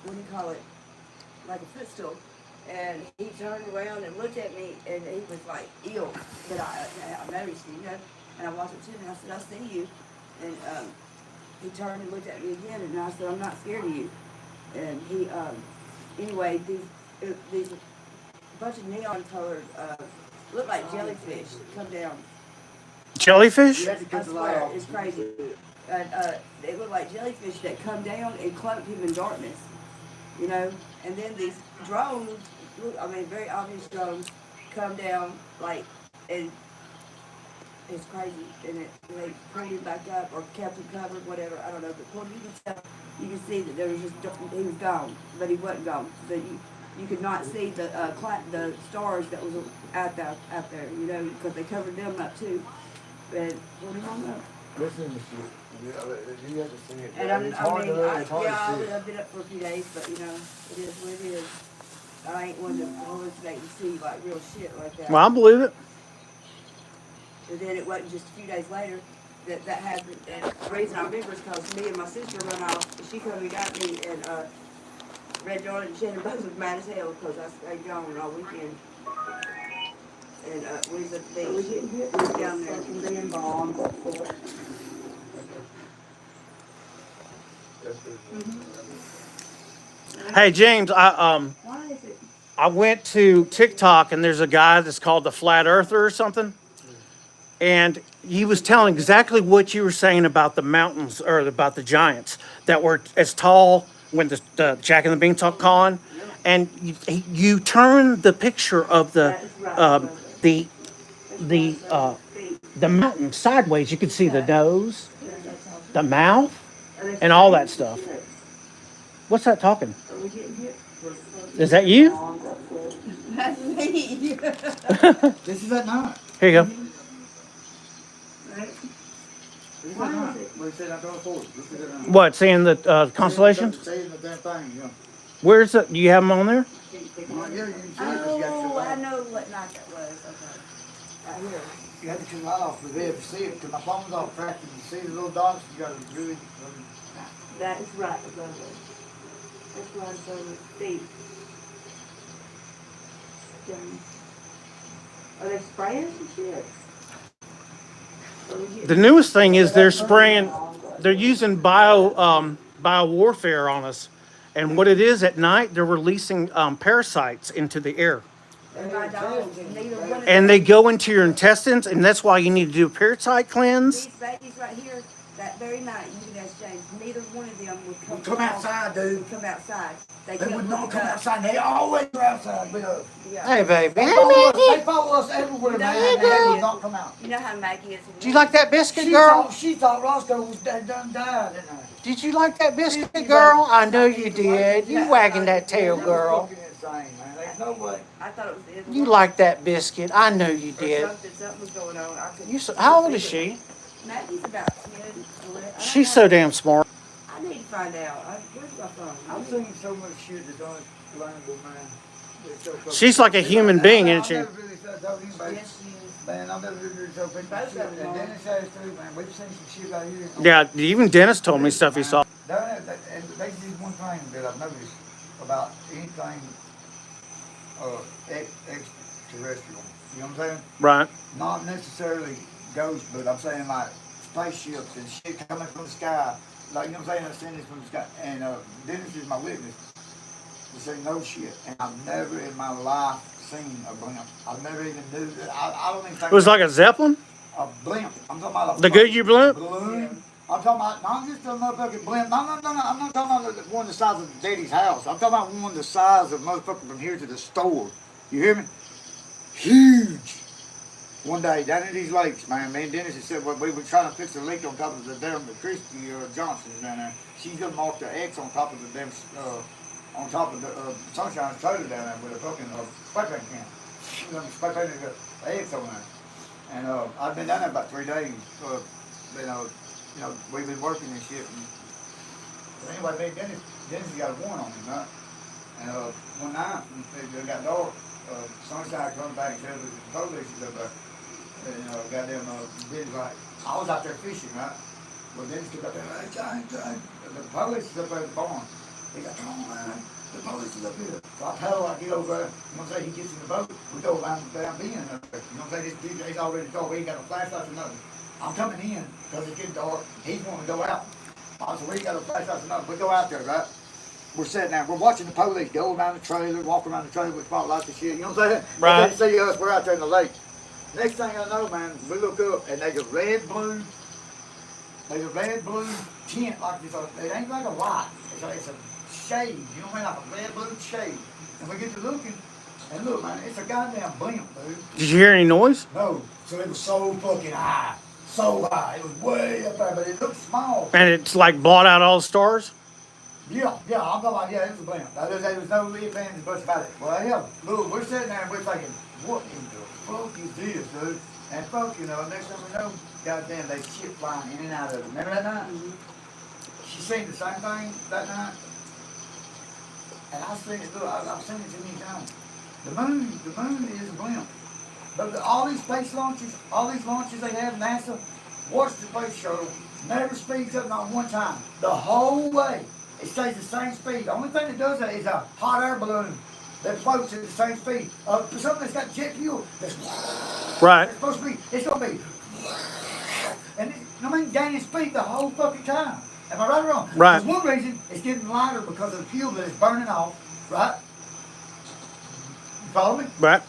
what do you call it, like a footstool. And he turned around and looked at me, and he was like ill. But I noticed him, you know, and I walked up to him and I said, I see you. And he turned and looked at me again, and I said, I'm not scared of you. And he, anyway, these bunch of neon colored, look like jellyfish come down. Jellyfish? I swear, it's crazy. And they look like jellyfish that come down and cloak him in darkness, you know. And then these drones, I mean, very obvious drones, come down like, and it's crazy. And they pulled him back up or kept him covered, whatever. I don't know. But pulled, you can see that there was just he was gone, but he wasn't gone. But you could not see the stars that was out there, you know, because they covered them up too. And what do you want to know? Listen to shit. You have to see it. And It's hard to yeah, see I've been up for a few days, but you know, it is what it is. I ain't one to hallucinate and see like real shit like that. Well, I believe it. And then it wasn't just a few days later that happened. And the reason I remember is because me and my sister run off. She come and got me, and Red Dawn and Shannon both was mad as hell because I stayed gone all weekend. And we was at the beach. We was down there from being bombed. Hey, James, Why is it? I went to TikTok and there's a guy that's called the Flat Earther or something. And he was telling exactly what you were saying about the mountains or about the giants that were as tall when the Jack and the Beanstalk calling. And you turn the picture of the mountain sideways. You can see the nose, the mouth, and all that stuff. What's that talking? Is that you? That's me. This is at night. Here you go. This is at night. We said I don't force. This is at night. What, seeing the constellations? Saying the damn thing, yeah. Where's it? Do you have them on there? Well, yeah, you can see it, but you got to Oh, cut I it off. know what night that was. Okay. Right here. You have to cut it off to be able to see it, because my phone's all cracked. You see the little dots, you got to really... That is right, brother. That's why I'm so deep. Are they spraying some shit? The newest thing is they're spraying, they're using bio warfare on us. And what it is at night, they're releasing parasites into the air. And my dogs, and neither one of And them. they go into your intestines, and that's why you need to do a parasite cleanse. These babies right here, that very night, you can ask James, neither one of them would come, Come outside, dude. Would come outside. They kept would not looking come up. outside. They always are outside. Yeah. Hey, baby. They follow us everywhere, man. They would not come out. You know how Maggie is. Do you like that biscuit, She girl? thought Roscoe was done died, didn't I? Did you like that biscuit, girl? I know you did. You wagging that tail, girl. Fucking insane, man. There's no way. I thought it was the end. You like that biscuit. I know you Or did. something was going on. I couldn't- You so, how old is she? Maggie's about 10, 11. I don't She's know. so damn smart. I need to find out. Where's my phone? I've seen so much shit that don't learnable, man. It's so fucking- She's like a human being, isn't I've she? never really told anybody. Yes, she is. Man, I've never really told people Both shit. of them And are. Dennis has too, man. We've seen some shit out here. Yeah, even Dennis told me stuff he saw. And they did one thing that I've noticed about anything extraterrestrial. You know what I'm saying? Right. Not necessarily ghosts, but I'm saying like spaceships and shit coming from the sky. Like, you know what I'm saying? I'm seeing this from the sky. And Dennis is my witness to say no shit. And I've never in my life seen a blimp. I've never even knew that. I don't even think It was like a Zeppelin? a blimp. I'm talking about a The Goodyear blimp? balloon. I'm talking about not just a motherfucking blimp. No, I'm not talking about one the size of Daddy's house. I'm talking about one the size of motherfucker from here to the store. You hear me? Huge. One day down in these lakes, man, me and Dennis had said, well, we were trying to fix a leak on top of the damn Christie Johnson down there. She's gonna mark the X on top of the damn, on top of the Sunshine's trailer down there with a fucking spray paint can. She's gonna spray paint the X on there. And I've been down there about 3 days. You know, we've been working and shit. And anyway, Dennis has got a warrant on him, right? And one night, it got dark. Sunshine comes back and tells us the police is up there. And goddamn, Dennis like, I was out there fishing, right? Well, Dennis came up there, hey, the police is up there at the barn. He's like, come on, man, the police is up here. So I paddle, I get over there, you know what I'm saying? He gets in the boat, we go around being up there. You know what I'm saying? This DJ's already told, we ain't got no flashlights or nothing. I'm coming in, because it's getting dark, he's wanting to go out. I said, we ain't got no flashlights or nothing, we go out there, right? We're sitting there, we're watching the police go around the trailer, walk around the trailer with spotlights and shit, you know what I'm saying? Right. They see us, we're out there in the lake. Next thing I know, man, we look up and there's a red, blue tint like this. It ain't like a light. It's a shade. You know what I mean? Like a red, blue shade. And we get to looking, and look, man, it's a goddamn blimp, dude. Did you hear any noise? No, so it was so fucking high, so high. It was way up there, but it looked small. And it's like blot out all the stars? Yeah, I'm talking about, yeah, it was a blimp. There was no ifs, ands, and buts about it. Well, yeah, look, we're sitting there and we're thinking, what in the fuck is this, dude? And fuck, you know, next thing we know, goddamn, they shit flying in and out of it. Remember that night? She seen the same thing that night. And I seen it, look, I've seen it too many times. The moon is a blimp. But all these space launches, all these launches they have, NASA, watch the space shuttle, never speeds up not one time. The whole way, it stays the same speed. The only thing that does that is a hot air balloon that floats at the same speed. Something that's got jet fuel, that's Right. it's supposed to be, it's gonna be, and I mean, gaining speed the whole fucking time. Am I right or wrong? Right. There's one reason it's getting lighter because of the fuel that is burning off, right? You follow me? Right.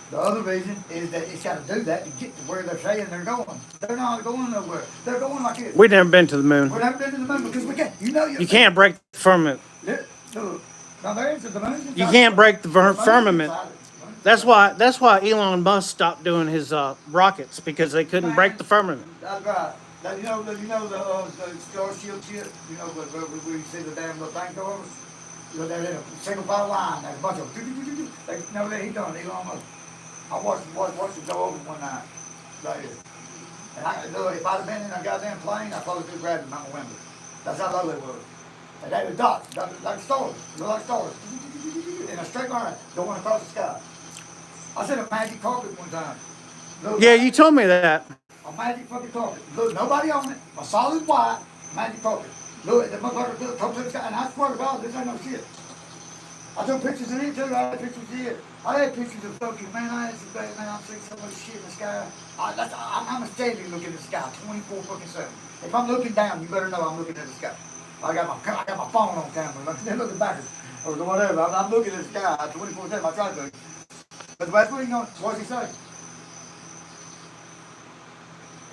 The other reason is that it's got to do that to get to where they're saying they're going. They're not going nowhere. They're going like this. We've never been to the moon. We've never been to the moon because we can't. You know You can't break the firmament. Look, now there is the moon's You inside. can't break the The moon's firmament. inside it. That's why Elon Musk stopped doing his rockets, because they couldn't break the firmament. That's right. Now, you know the Starship ship. You know where you see the damn little thing go over. You know, they're in a single file line. There's a bunch of. They know that he done it. Elon Musk. I watched it go over one night. Right here. And look, if I'd have been in a goddamn plane, I probably could have grabbed them out my window. That's how low they were. And they were dots, like stars. Look like stars. In a straight line, going across the sky. I said a magic carpet one time. Look, Yeah, you told me that. a magic fucking carpet. Look, nobody on it. A solid white magic carpet. Look, the motherfucker comes to the sky, and I swear to God, this ain't no shit. I took pictures of it too. I had pictures of it. I had pictures of fucking, man, I had some great, man, I'm seeing so much shit in the sky. I'm a steady looking at the sky, 24 fucking 7. If I'm looking down, you better know I'm looking at the sky. I got my phone on camera. They're looking backwards or whatever. I'm looking at the sky 24/7. I try to. But that's what he's going. What's he say?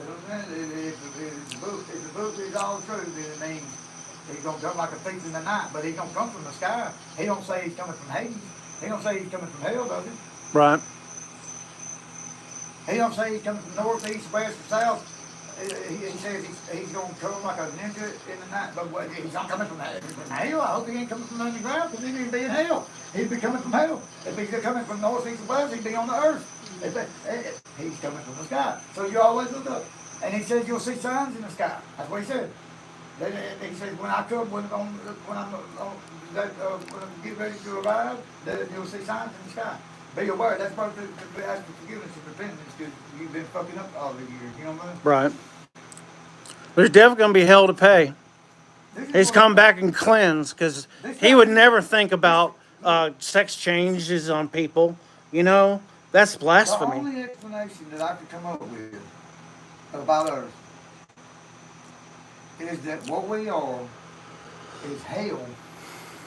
If the book is all true, then it means he's gonna come like a thief in the night. But he's gonna come from the sky. He don't say he's coming from Hades. He don't say he's coming from hell, does he? Right. He don't say he's coming from north, east, west, or south. He says he's going to come like a ninja in the night, but he's not coming from hell. I hope he ain't coming from underground, because he'd be in hell. He'd be coming from hell. If he's coming from north, east, and west, he'd be on the earth. He's coming from the sky. So you always look up. And he says you'll see signs in the sky. That's what he said. He says when I come, when I'm get ready to arrive, that you'll see signs in the sky. Be aware. That's supposed to ask for forgiveness and repentance, because you've been fucking up all the years. You know what I mean? Right. There's definitely going to be hell to pay. He's come back and cleanse, because he would never think about sex changes on people. You know, that's The blasphemy. only explanation that I could come up with about Earth is that what we are is hell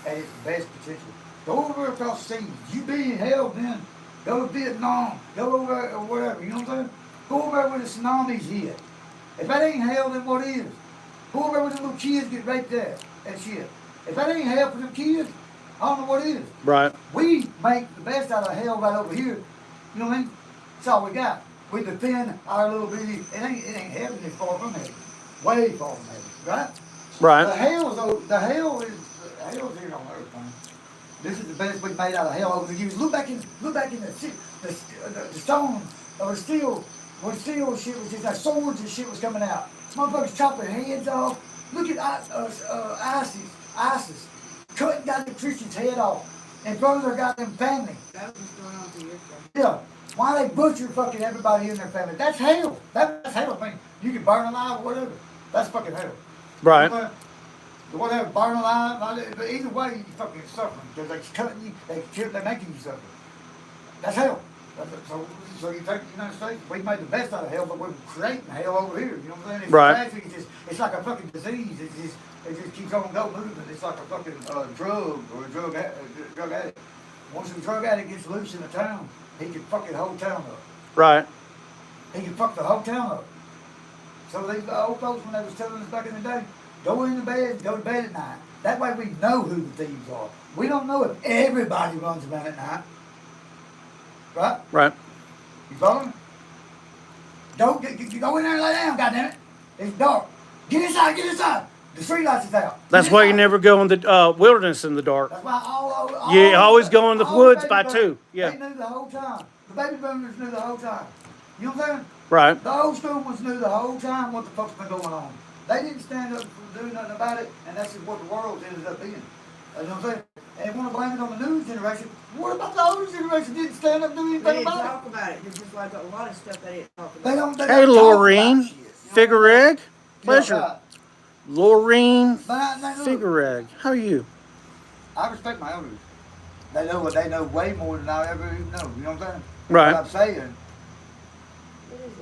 at its best potential. Go over across the seas. You be in hell, then go to Vietnam. Go over or whatever. You know what I'm saying? Go over there where the tsunamis hit. If that ain't hell, then what is? Go over there where the little kids get raped at and shit. If that ain't hell for them kids, I don't know what is. Right. We make the best out of hell right over here. You know what I mean? That's all we got. We defend our little bitty. It ain't heaven. It's far from heaven. Way far from heaven. Right? The Right. hell is here on earth, man. This is the best we made out of hell over the years. Look back in the stone or steel, when steel shit was just like swords and shit was coming out. Motherfuckers chopping heads off. Look at ISIS cutting goddamn Christians' head off in front of their goddamn family. That was going on 2 years ago. Yeah. Why they butcher fucking everybody in their family? That's hell. That's hell. I mean, you can burn alive or whatever. That's fucking hell. Right. But whatever, burn alive, but either way, you fucking suffering because they cutting you, they're making you suffer. That's hell. So you take the United States, we made the best out of hell, but we're creating hell over here. You know what I'm saying? It's Right. tragic. It's like a fucking disease. It just keeps on going moving. It's like a fucking drug or a drug addict. Once a drug addict gets loose in a town, he can fuck the whole town up. Right. He can fuck the whole town up. So these old folks, when they was telling us back in the day, go in the bed, go to bed at night. That way we know who the thieves are. We don't know if everybody runs around at night. Right? Right. You follow me? Don't go in there and lay down, goddammit. It's dark. Get inside. The street lights is out. That's why you never go in the wilderness in the dark. That's why all You always go in the all woods baby by boomers, two. Yeah. They knew the whole time. The baby boomers knew the whole time. You know what I'm saying? Right. The old school ones knew the whole time what the fuck's been going on. They didn't stand up and do nothing about it, and that's just what the world ended up being. You know what I'm saying? And want to blame it on the new generation. What about the older generation didn't stand up and do They anything didn't about it? talk about it. There's just like a lot of stuff they didn't talk about. They don't Hey, talk about Laureen. shit. Figure egg. Yeah, Pleasure. right. Laureen But look, Figure egg. How are you? I respect my elders. They know way more than I ever even know. You know what I'm saying? Right. What I'm saying,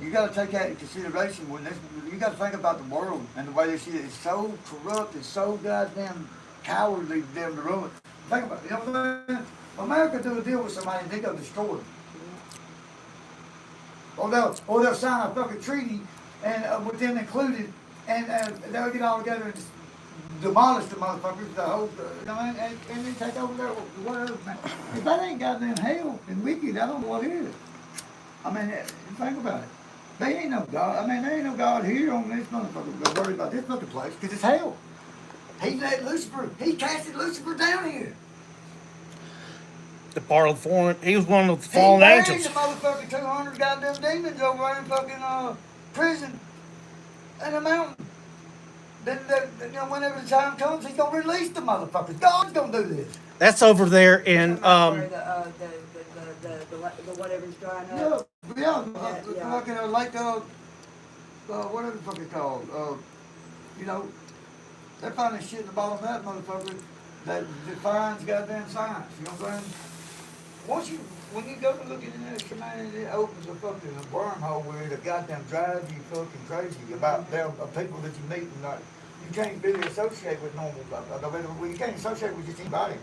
you got to take that into consideration when this. You got to think about the world and the way this shit is so corrupt and so goddamn cowardly for them to run it. Think about it. You know what I'm saying? America do a deal with somebody and they go destroy them. Or they'll sign a fucking treaty and with them included, and they'll get all together and just demolish the motherfuckers, the whole, you know, and then take over their whatever. Man. If that ain't goddamn hell and wicked, I don't know what is. I mean, think about it. They ain't no God. I mean, there ain't no God here on this motherfucker. Don't worry about this fucking place because it's hell. He let Lucifer. He casted Lucifer down here. The part of the fallen. He was one of the fallen angels. He buried the motherfucking 200 goddamn demons over there in fucking prison in the mountain. Then, you know, whenever the time comes, he's gonna release the motherfuckers. God's gonna do this. That's over there in Where the whatever's drying up. Yeah, fucking like whatever the fuck it's called. You know, they're finding shit in the bottom of that motherfucker that defines goddamn science. You know what I'm saying? When you go to look into that shit, it opens a fucking wormhole where it'll goddamn drive you fucking crazy about them people that you meet and like you can't really associate with normal. You can't associate with just anybody.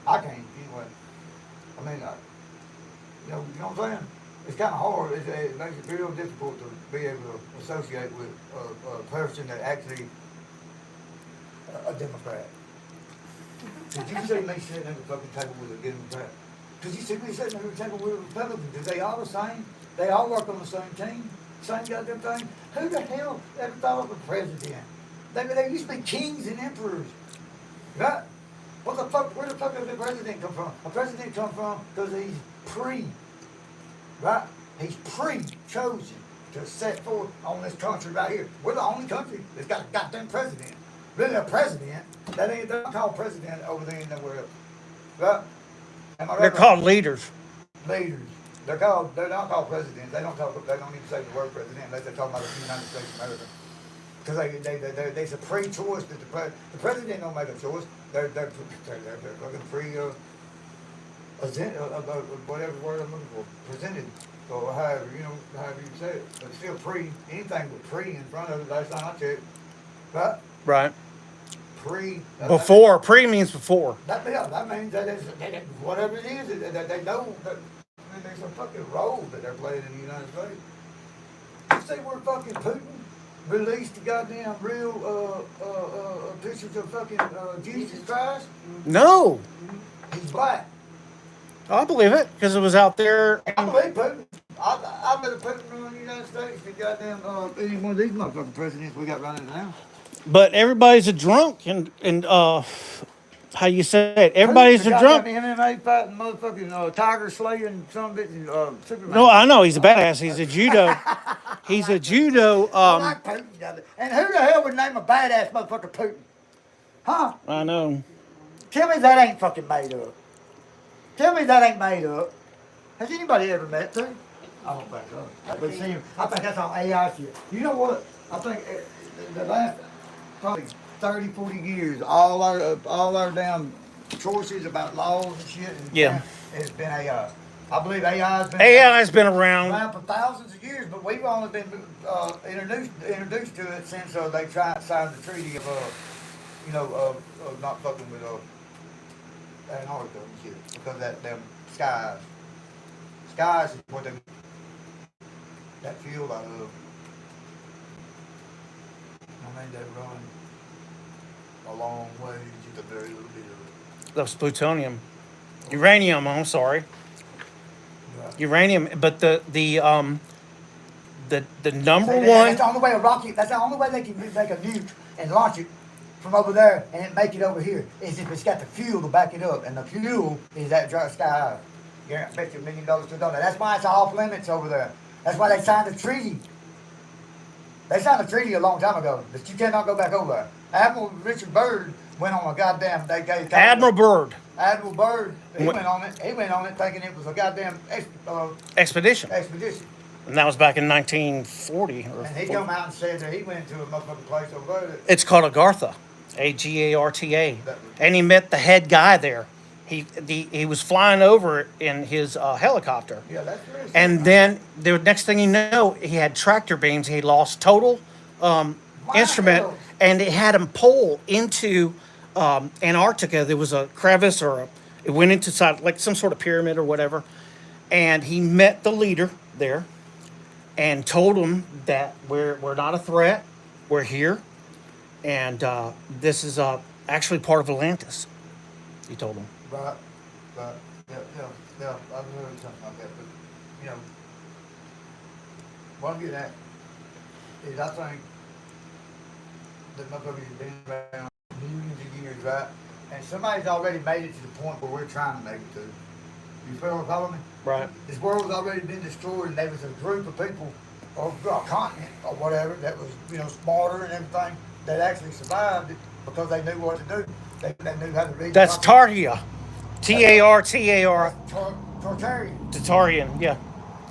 I can't anyway. I mean, you know what I'm saying? It's kind of hard. It makes it real difficult to be able to associate with a person that actually a Democrat. Did you see me sitting at the fucking table with a Democrat? Did you see me sitting at the table with a Republican? Because they all the same. They all work on the same team. Same goddamn thing. Who the hell ever thought of a president? They used to be kings and emperors. Right? Where the fuck does the president come from? A president comes from because he's right? He's chosen to set forth on this country right here. We're the only country that's got a goddamn president. Really a president, that ain't, they're not called president over there and nowhere else. Right? Am I right? they're called leaders. Leaders. They're not called presidents. They don't even say the word president unless they're talking about the United States of America. Because there's a pre-choice that the president don't make a choice. They're looking free whatever word I'm looking for, presented, or however you say it. But still anything with pre in front of it, last time I checked. Right? Right. Pre means before. That means that whatever it is, they know that there's a fucking role that they're playing in the United States. You see where fucking Putin released the goddamn real pictures of fucking Jesus Christ? No. He's black. I believe it because it was out there. I believe Putin. I better Putin run the United States than goddamn any one of these motherfucking presidents we got running now. But everybody's a drunk and how you say it? Everybody's a drunk. MMA fighting motherfucking tiger slaying some bitch Superman. No, I know he's a badass. He's a judo. He's a judo. I like Putin, goddamn. And who the hell would name a badass motherfucker Putin? Huh? I know. Tell me that ain't fucking made up. Tell me that ain't made up. Has anybody ever met Putin? I don't think so. But see, I think that's all AI shit. You know what? I think the last probably 30, 40 years, all our damn choices about laws and shit. And Yeah. It's been I believe AI has been AI has been around. around for thousands of years, but we've only been introduced to it since they signed the treaty of not fucking with Antarctica and shit because that them skies is what they that fuel out of. I mean, they run a long way, just a very little bit of it. That's plutonium. Uranium, I'm sorry. Right. Uranium, but the number That's one. the only way a rocket. That's the only way they can make a nuke and launch it from over there and then make it over here is if it's got the fuel to back it up, and the fuel is that dry sky. Yeah, I bet you $1 million to $1. That's why it's off limits over there. That's why they signed the treaty. They signed a treaty a long time ago that you cannot go back over there. Admiral Richard Byrd went on a goddamn. They gave Admiral Byrd. Admiral Byrd. He went on it. He went on it thinking it was a goddamn Expedition. expedition. And that was back in 1940. And he come out and said that he went to a motherfucking place over there. It's called Agartha, Agarta, and he met the head guy there. He was flying over in his helicopter, Yeah, that's very and then the next thing you know, he had tractor beams. He lost total instrument, and it had him pull into Antarctica. There was a crevice it went inside like some sort of pyramid or whatever, and he met the leader there, and told him that we're not a threat. We're here, and this is actually part of Atlantis. He told him. Right. Yeah. I've heard something like that, but what I'm getting at is I think that motherfuckers have been around millions of years, right? And somebody's already made it to the point where we're trying to make it to. You feel what I'm following me? Right. This world's already been destroyed, and there was a group of people, or a continent, or whatever, that was, smarter and everything, that actually survived it because they knew what to do. They knew how to read. That's Targia. Tartar. Tartarian. Tartarian, yeah.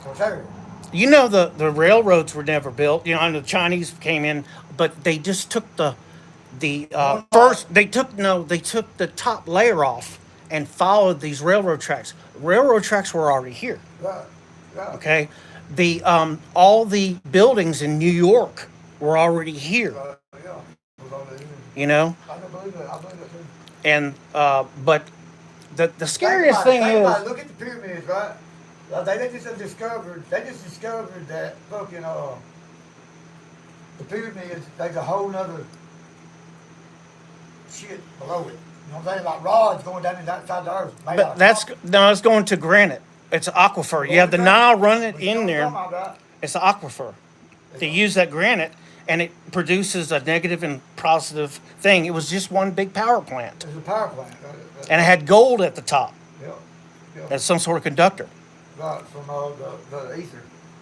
Tartarian. You know the railroads were never built. I know the Chinese came in, but they just took the first. They took the top layer off and followed these railroad tracks. Railroad tracks were already here. Right. Okay, all the buildings in New York were already here. Yeah. You know, I can believe that. I believe that too. and but the scariest thing Think about is. it. Look at the pyramids, right? They just discovered that fucking the pyramids. There's a whole nother shit below it. You know what I'm saying? Like rods going down inside the earth. Made out But of it's going to granite. It's an aquifer. You have the Nile running in there. It's an aquifer. They use that granite, and it produces a negative and positive thing. It was just one big power plant, There's a power plant. and it had gold at the top Yeah. as some sort of conductor. Right, from the ether.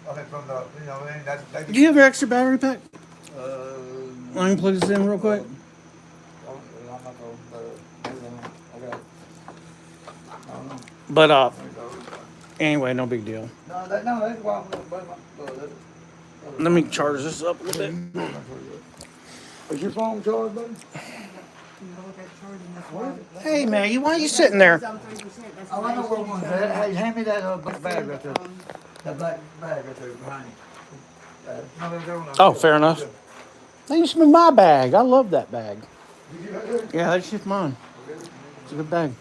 I mean, from the, that's. Do you have an extra battery pack? Let me plug this in real quick. I'm not going But anyway, no big deal. No, that's why I'm going to bring my. Let me charge this up a little bit. Is your phone charged, buddy? Hey man, why are you sitting there? Oh, I know where one's at. Hey, hand me that black bag right there. That black bag right there behind you. Oh, fair enough. That used to be my bag. I love that bag. Yeah, that's just mine. It's a good bag.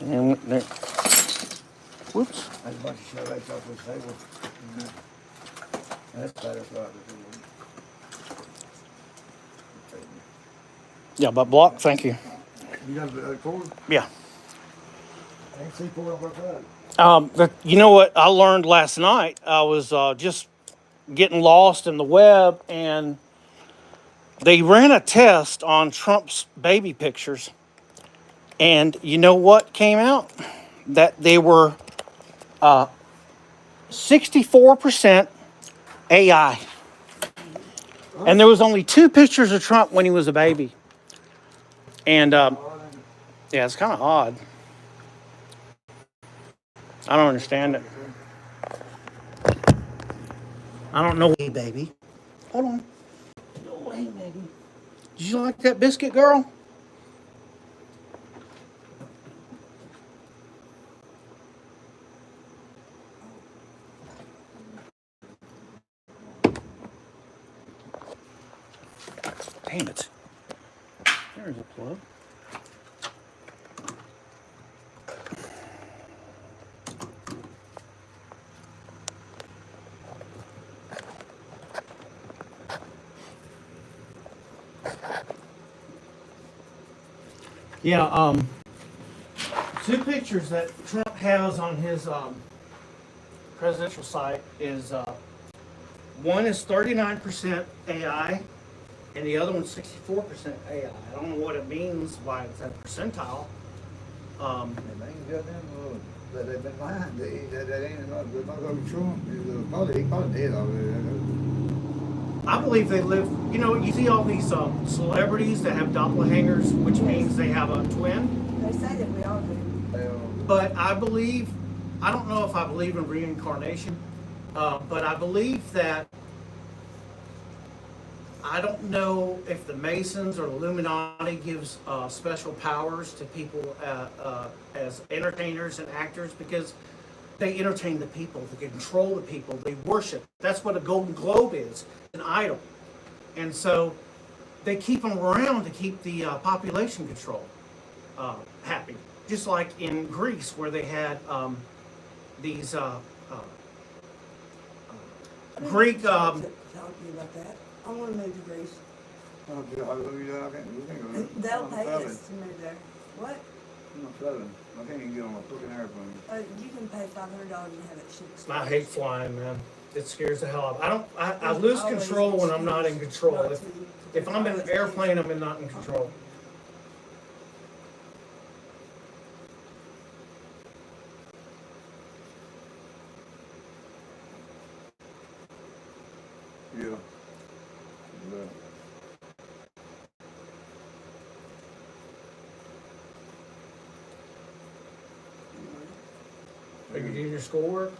And there. Whoops. There's a bunch of shit right off this table. That's better for us. Yeah, but block. Thank you. You got a cord? Yeah. I ain't see cord on that. But you know what I learned last night? I was just getting lost in the web, and they ran a test on Trump's baby pictures. And you know what came out? That they were 64% AI. And there was only 2 pictures of Trump when he was a baby. And yeah, it's kind of odd. I don't understand it. I don't know. Hey, baby. Hold on. No way, baby. Did you like that biscuit, girl? Damn it. There's a plug. Yeah, two pictures that Trump has on his presidential site is one is 39% AI and the other one's 64% AI. I don't know what it means, why it's that percentile. That they've been lying. That ain't not gonna be true. He probably did already. I believe they live, you know, you see all these celebrities that have doppelgangers, which means they have a twin. They say that we all do. But I believe, I don't know if I believe in reincarnation, but I believe that, I don't know if the Masons or the Illuminati gives special powers to people as entertainers and actors, because they entertain the people, they control the people, they worship. That's what a Golden Globe is, an idol. And so they keep them around to keep the population control happy. Just like in Greece, where they had these Greek. Talk to you about that. I want to move to Greece. They'll pay us to move there. What? I can't even get on a fucking airplane. You can pay $500 and have it shipped. I hate flying, man. It scares the hell out of me. I lose control when I'm not in control. If I'm in an airplane, I'm not in control. Yeah. Are you doing your schoolwork?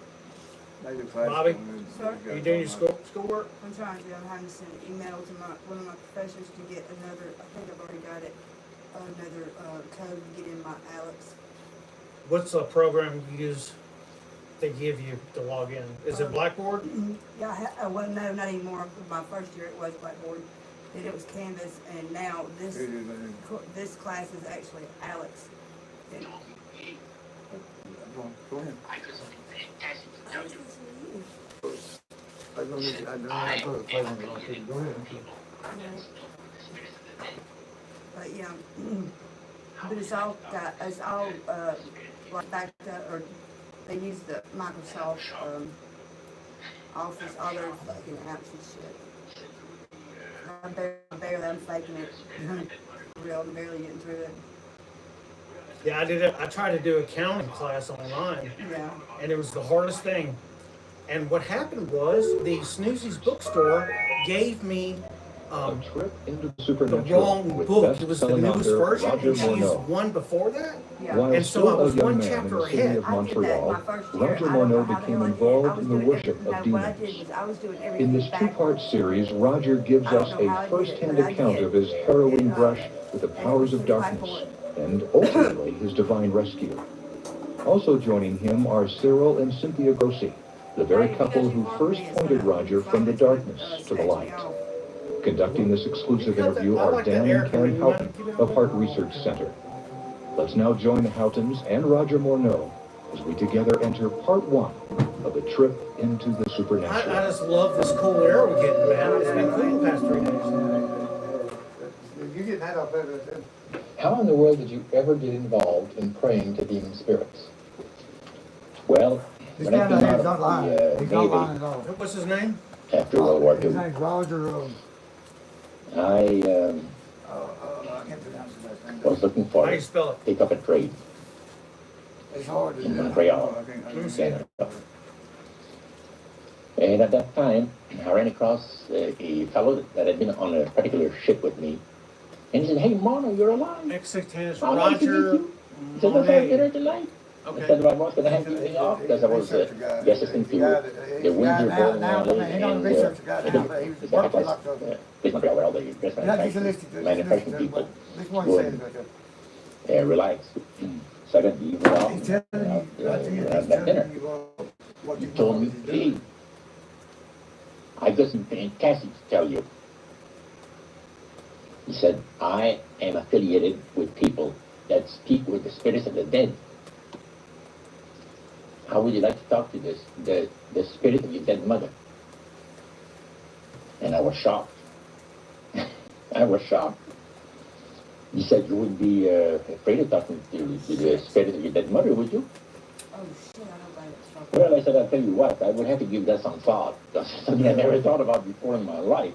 Bobby? Sir? Are you doing your schoolwork? I'm trying to. I'm having to send an email to one of my professors to get another. I think I've already got it. Another code to get in my Alex. What's the program you use they give you to log in? Is it Blackboard? Yeah, well, no, not anymore. My first year it was Blackboard. Then it was Canvas, and now this class is actually Alex. And Go ahead. But yeah, but it's all like backed up, or they use the Microsoft Office, all their fucking apps and shit. I'm faking it. Real, I'm barely getting through it. Yeah, I did it. I tried to do accounting class online, Yeah. and it was the hardest thing. And what happened was the Snoozy's bookstore gave me A trip into the the supernatural wrong with book. It was the best-selling newest author version, Roger and she's Morneau. one before that. Yeah. While And so still I was a young one man in chapter the city ahead. of I did that Montreal, my first year. Roger I don't know Morneau how the became hell I did. I involved was in the doing worship everything. of No, what I demons. did was I was doing In everything this two-part backwards. series, Roger gives I don't us know how I a did it, first-hand but I account did. of his harrowing And, brush with the powers of darkness and ultimately his divine rescue. Also joining him are Cyril and Cynthia Grossi, the very couple who first pointed Roger from the darkness to the light. Conducting this exclusive interview are Dan and Karen Houghton of Heart Research Center. Let's now join the Houghtons and Roger Morneau as we together enter part one of a trip into the I supernatural. just love this cool air we're getting, man. It's been cool the past 3 days. You get that up there. How in the world did you ever get involved in praying to demon spirits? Well, This when I guy came he's out not of lying. the He's not lying Navy at all. What's his name? after World War His II, name's Roger. I I can't pronounce his last name. was looking for How do you spell it? take up a trade It's hard to in do. Montreal, I can't Canada. And at that time, I ran across a fellow that had been on a particular ship with me. And he said, "Hey, Mono, you're alive. X610 is How nice to meet Roger you. He said, let's have dinner Monet. tonight." I said, well, I was gonna have everything off because I was the assistant to the Windsor Bowling Alley and research guy now, but he was working like this might be all the dress manufacturing people this one go says and right there. relax. Second, you went off He's telling you, right there, he's have that dinner. telling you what He you told me, want to hey, do. I got some fantastic to tell you. He said, I am affiliated with people that speak with the spirits of the dead. How would you like to talk to the spirit of your dead mother? And I was shocked. I was shocked. He said, you wouldn't be afraid of talking to the spirit of your dead mother, would you? Oh, shit, I don't think it's something. Well, I said, I'll tell you what, I would have to give that some thought. That's something I never thought about before in my life.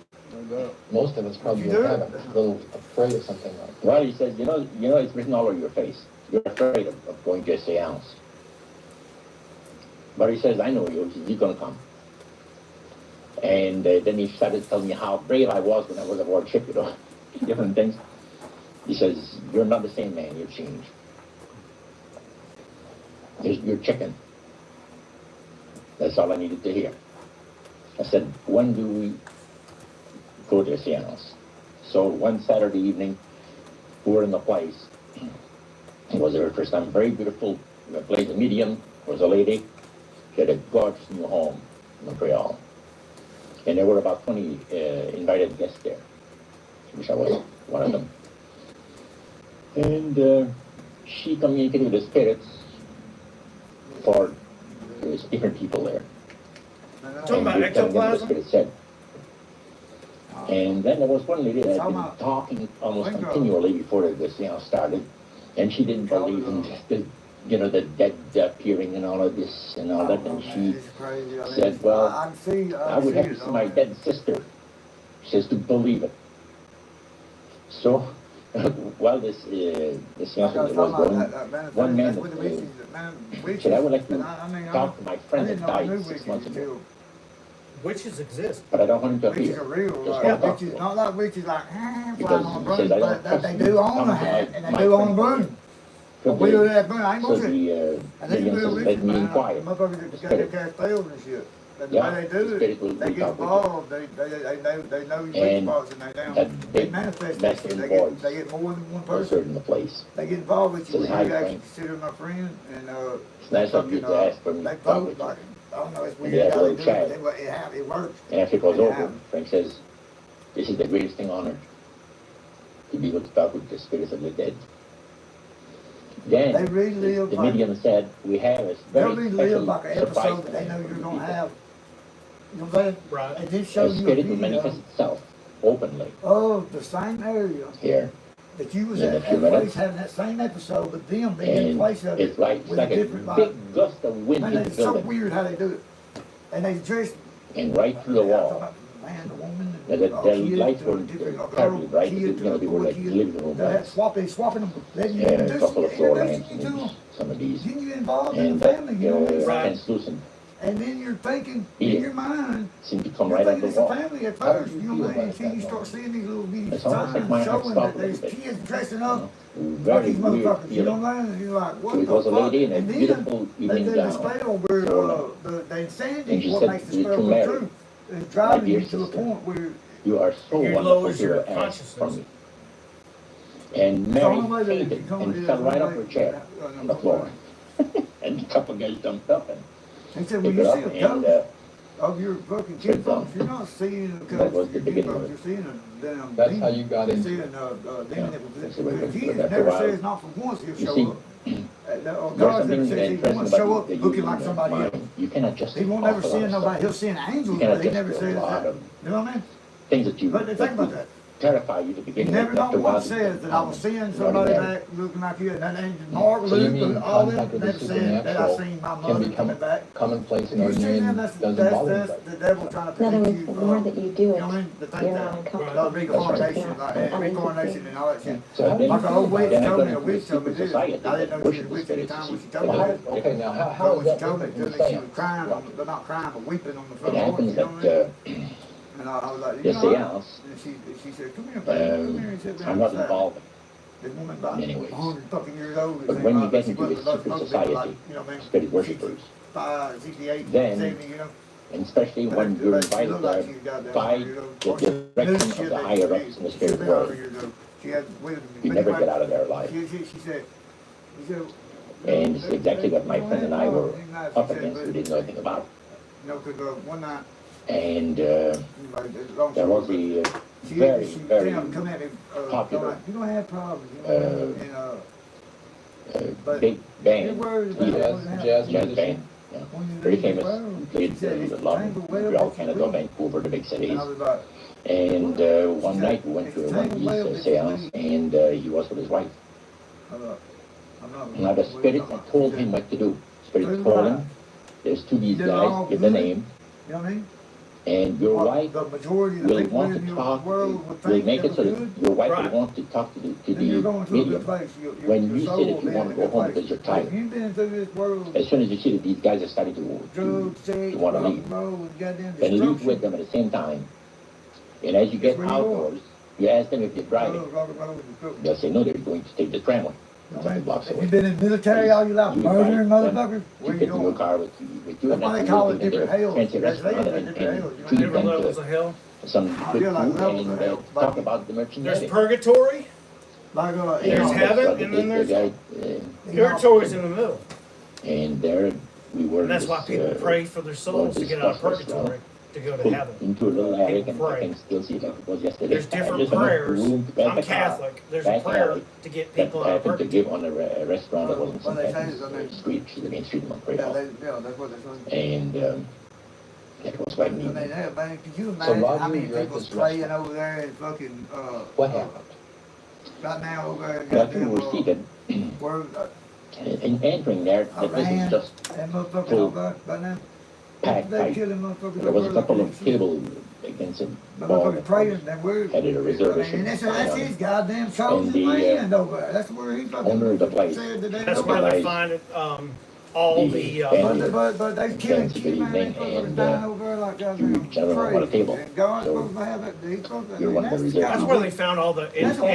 Most of us probably You do? haven't, a little afraid of something like that. Well, he says, you know, it's written all over your face. You're afraid of going to a seance. But he says, I know you. He says, you're going to come. And then he started telling me how brave I was when I was aboard ship, you know, different things. He says, you're not the same man. You've changed. You're chicken. That's all I needed to hear. I said, when do we go to a seance? So one Saturday evening, we were in the place. It was her first time, very beautiful. Played the medium, was a lady. She had a gorgeous new home in Montreal. And there were about 20 invited guests there, which I was one of them. And she communicated with the spirits for there's different people there. Talking about And they tell them what the ectoplasm? spirit said. And then there was one lady that had been talking almost continually before the seance started, and she didn't believe in the dead appearing and all of this and all that, and she said, well, I would have to see my dead sister. She says to believe it. So, while this seance was going, one man said, I would like to talk to my friend that died 6 months ago, Witches exist. but I don't want him to Witches are appear. real, Just want to talk to witches, him. not like witches like, flying Because on a he broom, says, I but don't they trust do own a my- hat, and my they do own a friend. broom. But we do that broom, I ain't So gonna say. the And they medium real says, let witches, me man, inquire. motherfuckers that got their cash tails and shit. But the Yeah, way they the do spirit will it, they get talk with you. involved, they know your And witch spots and they that down. They big manifest that shit, masculine they voice get more than one was person. heard in the place. They get involved with you, Says, when "Hi, you actually Frank. consider my friend, and, It's nice of you to ask for me they to talk vote with you. like, I don't know, it's And weird they have a how they little do chat. it, but it works. And after it was Yeah. over, Frank says, this is the greatest thing on earth, to be able to talk with the spirits of the dead. Then, They really live the like, medium said, we have a they'll very really live special like an surprise episode that they know you're gonna have. You know what I'm saying? Right. And then show The you a spirit will video manifest itself openly of the same area here. that you was In a at few place minutes. having that same episode, but them being in And place of it's it like, with a different like. big gust of wind Man, in the it's so building. weird how they do it. And they dress. And right through the I'm talking wall. about Man, the woman, Now, the kid, lights to a were different girl, terribly bright, kid, you know, to they a were boy, like kid. living room They had lights. swapping them. Then you And a introduce couple of floor lamps introducing you to them. and some of these. Then you involved in And the family, you know what I mean? Right. translucent And then you're thinking, Yeah. in your mind, seemed to come you're right out thinking of it's the a wall. family at How did first, you you know feel what I mean? about Until you that start seeing these little bitty It's almost like signs my heart showing stopped that a there's little bit. kids dressing up like Very these weird motherfuckers, you know feeling. what I mean? You're like, what So it the was a fuck? lady in a And then beautiful evening the gown. spell where So, the insanity and she what said, makes the "You're spell too come married. true is driving dear you to a sister. point where You are so It wonderful lowers to your ask from consciousness. me. And the only way Mary that you fainted come and is fell the right only off her way- chair on the floor. And a couple guys jumped up and He said, when picked you her see up a and ghost of your fucking Sit kid folks, down. you're not seeing a That ghost was of the your kid beginning of folks, it. you're seeing a damn That's demon. how you got You're into seeing it. a demon Yeah. that was That's the way because we Jesus got never around. says not for once he'll You show see, up. Or there's God never something says he interesting won't about show up the looking human like somebody else. mind. You cannot just He won't never offer a lot see of nobody. stuff. He'll see an angel, You cannot but he just never do a says lot that. of You know what I mean? things that you But think about would that. terrify you to He begin never with. not After a once while, says that I was seeing you're somebody already back looking like you. And then Mark, So you Luke, mean all them contact with the never said that I supernatural seen my can mother become coming back. commonplace and You ordinary see them, and that's doesn't bother the anybody. devil trying to In other prevent words, you. the more that you do You it, know what I mean? The thing you're that, not uncomfortable. reincarnation, like Right. reincarnation and all that shit. So how do you Like an feel old about witch that? Then I told got me, a into witch the told me secret this. society I didn't know that she was a worshipped witch the at the spirits. time when she They told Well, me. how, don't- okay, now how But is when she that told me, different she from was seance? crying, but not crying, but weeping on the It front porch, happens you know that what I mean? And I was like, the you know what? seance, And she said, come here, baby, come here. And said, I'm not involved. This woman about Anyways. 100 fucking years old. But when you get into a secret society, spirit worshippers, 68, then 70, you know. and especially when you're invited there by the direction of the higher ups in the spirit world, you never get out of there alive. She said, And it's exactly what my friend and I were up against. We didn't know anything about it. No, because one night, And there was a very, very popular you don't have problems, you know, but big band, Jazz jazz musician. band, yeah, very famous. Played a lot in Montreal, Canada, Vancouver, the big cities. and I was like, And one night we went to one of these seances, and he was with his wife. I'm not. Now the spirit had told him what to do. Spirit told him, there's two of these guys, give the name, You know what I mean? and your wife The majority of the will people want in to your talk, world would will think make that it so was that good. your wife Right. will want to talk to Then you're the going to a good medium. place. When your you soul say that you will want be to in a go home good because you're place. tired, If you've been through this world, as soon as you see that these guys are starting drugs, sex, to want to rock leave, and roll, and goddamn then leave destruction. with them at the same time. And as you get Guess where you are? outdoors, you ask them if they're driving. Drugs, rock and roll, and destruction. They'll say, no, they're going to take the tramway. You know Something what blocks I mean? away. If you've been in the military all your life, You murdering invite them motherfuckers, to where get you in your going? car with you, That's and why they that's call it looking at different their hells. fancy That's restaurant different and hells. treat Different them levels to of hell. some good Yeah, like food levels of and hell. talk about the There's merchandising. purgatory. Like, There's And heaven, that's what and then the there's guy, purgatory's in the middle. and there we were. And that's why this, people pray for their souls to get out of purgatory to go to heaven. into a little attic, and I pray. can still see it like it was yesterday. There's different prayers. I'm Catholic. There's a prayer to get That people out of happened to purgatory. give on a restaurant that wasn't Well, some they say kind it's on of the- street, the main street in Montreal. Yeah, that's what they're saying. And that was quite neat. Man, could you imagine Roger, how many you're at people's this praying restaurant. over there and fucking, What happened? right now over there, But we were goddamn, seated, where, and entering there, that this is Iran, just that motherfucker full over there, right now. packed They tight. killing motherfuckers. There was a over couple there. of tables against a The bar. motherfuckers praying, and we're. Headed a reservation. And that's his goddamn chosen the, land over there. That's where he fucking. owner of the place. said that they That's were- where they Organized find all the. band. But they killing Fancy kids, man. They evening, fucking and, dying over there like goddamn huge gentlemen on a crazy. table. And God's So, supposed to have it. He's supposed to. you're one of the that's reserves. That's where they found all the That's what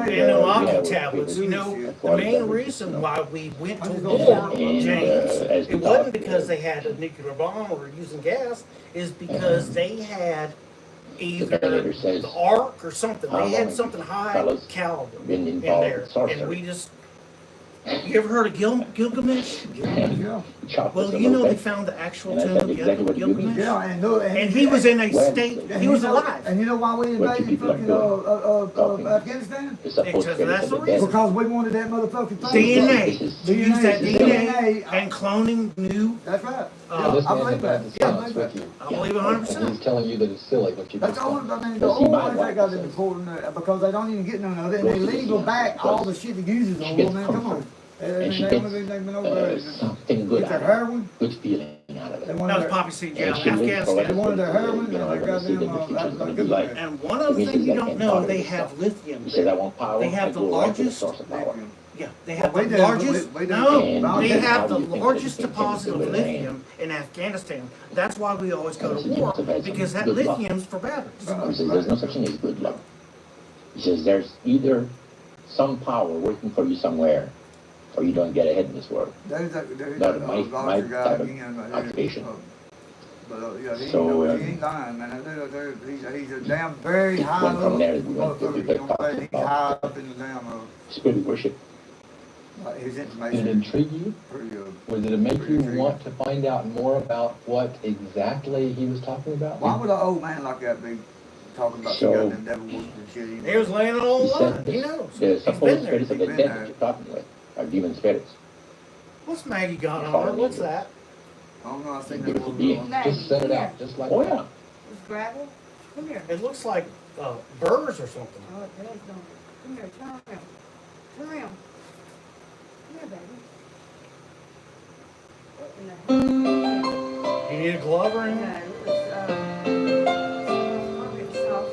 they Anunnaki do. tablets. You know, That's the why main they- reason why we went to And, war, and, James, as we it wasn't talked, because they had a nuclear bomb or using gas, is because they had either narrator says, the ark or something. how They had long something high fellas caliber been in involved there, with sorcery? and we just. You ever heard of Gilgamesh? Yeah. Chopped us Well, a you little know they bit. found the actual And I tomb said of exactly what you mean. Gilgamesh. Yeah, and look, And he was in a Well, state, and he was you know- alive. And you know why we What you invaded people are fucking doing. Afghanistan? It's supposed Because to be that's the the reason. Because we wanted that motherfucking thing. DNA. This is- To use that DNA DNA. and cloning new. That's right. Uh, This I man believe had that. the Yeah, I science believe with that. you. I believe And 100%. he's telling you that it's silly what you That's just the done. only, I mean, the Well, see, only my ones that wife got says- it important, because they don't even get none of it, and they Well, legal back all the shit that uses she on gets them, man, come on. comfort. I And mean, she they gets only thing they've been over there is something good get out their of it. heroin. Good feeling out of They it. That wanted was their, Poppy St. John, And she lives they Afghanistan. wanted their heroin, You and know, their I want to see goddamn, what the future's going to be good like. man. And one other thing you don't know, they have lithium. He says, I want power. They have I the go right to the largest- source of power. Yeah, they have We the do, largest, we do. no, And they that's have how the you think largest that you can deposit of do it. lithium in Afghanistan. That's why we always go to He war, must have had some because that good luck. lithium's for batteries. He says, there's no such thing as good luck. He says, there's either some power working for you somewhere, or you don't get ahead in this world. There's a Not my larger guy type of again, right there. occupation. But yeah, he, So, he ain't lying, man. He's a damn very high Went from up there, we went to motherfucker. the You know what I'm saying? He's top. high up in the damn Spirit worship. his Did it information. intrigue you? Pretty, Or did it make pretty you intriguing. want to find out more about what exactly he was talking about? Why would an old man like that be talking about So- goddamn devil worship and shit? He was laying it all He on. said He the knows. He's supposed been there. spirits of the He's dead been that there. you're talking with are demon spirits. What's Maggie got on her? What's that? I don't know. I think Beautiful that being. Just set it out, just like Oh, that. yeah. It's gravel. Come here. It looks like burrs or something. Oh, it does, don't it? Come here, turn around. Turn around. Come here, baby. What in the hell? You need a glove or anything? No, it was, soft.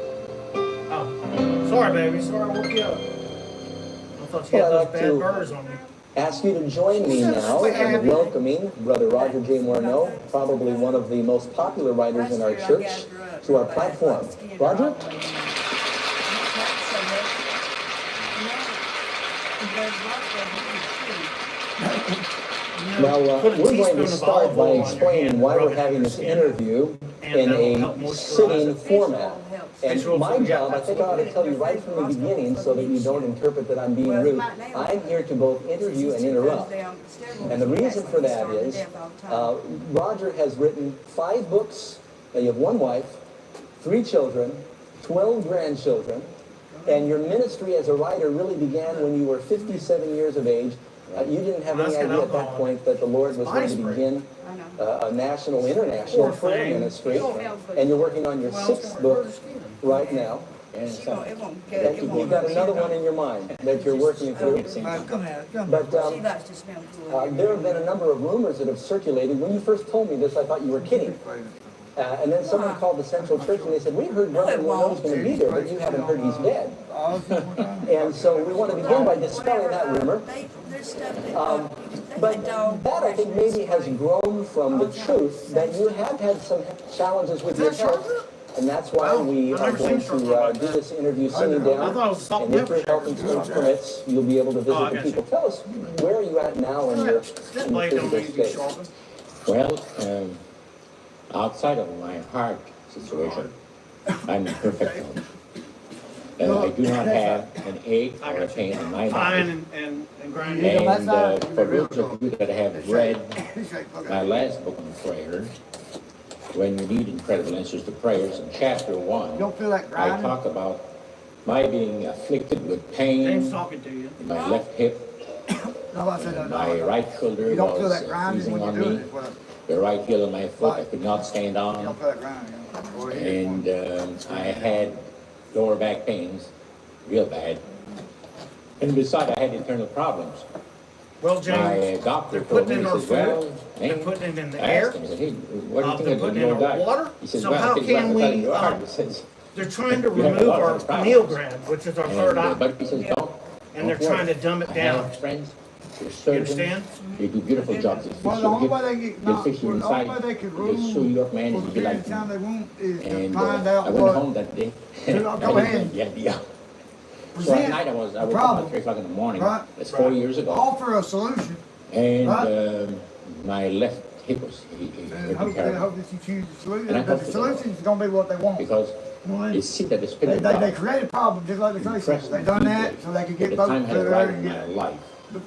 Oh, sorry, baby. Sorry, I woke you up. I thought you had Well, those I'd like bad to- burrs on you. Ask you to join me now in welcoming Brother Roger J. Morneau, probably one of the most popular writers in our church, to our platform. Roger? Now, put a we're going teaspoon to of start olive by oil on your explaining hand, why rub we're it in having your this skin, interview and in that'll help a moisturize sitting it. format. And Fish oil my helps. job, I think I ought to tell you right from the beginning so that you don't interpret that I'm being rude. I'm here to both interview and interrupt. And the reason for that is Roger has written 5 books. Now you have 1 wife, 3 children, 12 grandchildren, and your ministry as a writer really began when you were 57 years of age. You didn't have any idea at that point that the Lord was going to begin a national, international prayer ministry, and you're working on your 6th book right now. And you've got another one in your mind that you're working through. But there have been a number of rumors that have circulated. When you first told me this, I thought you were kidding. And then someone called the Central Church and they said, we heard Brother Warno's going to be there, but you haven't heard he's dead. And so we want to begin by dispelling that rumor. But that, I think, maybe has grown from the truth that you have had some challenges with your health. And that's why we are going to do this interview sitting down. And if your health insurance permits, you'll be able to visit the people. Tell us, where are you at now in your physical state? Well, outside of my heart situation, I'm in perfect health. I do not have an ache or a pain in my body. And grind And for those of you that have read my last book on prayer, When You Need Incredible Answers to Prayers, in chapter 1, Don't feel like I grinding? talk about my being afflicted with pain James talking to you. in my left hip, No, I said, my right shoulder You don't feel was that grinding seizing when on you're doing me, it. Well, the right heel of my foot I could not stand you on, don't feel that grinding. Or you get one. and I had lower back pains, real bad. And besides, I had internal problems. Well, My James, doctor they're told me, putting he in our says, well, food, they're man, putting it in the I air, asked him, I said, hey, what do you they're think putting of in the our diet? water. He says, So well, how I think can it's we, outside your heart. He says, they're trying to You have a remove lot our of problems. pineal gland, which is our third eye, but he says, don't. and they're trying to dumb it I down. have friends, they're You surgeons, understand? they do beautiful jobs. They fix Well, the your only way hip, they get, they fix you the only way inside, they could they rule sew you up, man, for and the you be period like, of time they want is to and find I out went what. home that day. Go ahead. Yeah. So at Present night I woke the up problem, at 3 o'clock in the morning. right? That's 4 years ago. Offer a solution, And right? my left hip was and hurting hope terrible. that you choose the solution. And I But hope the that- solution is gonna be what they want. Because You know what I mean? it seemed that the They, Spirit of they God created a problem just like the Tracy. impressed They me done that deeply so they could that get the votes time had through there arrived and in my get. life but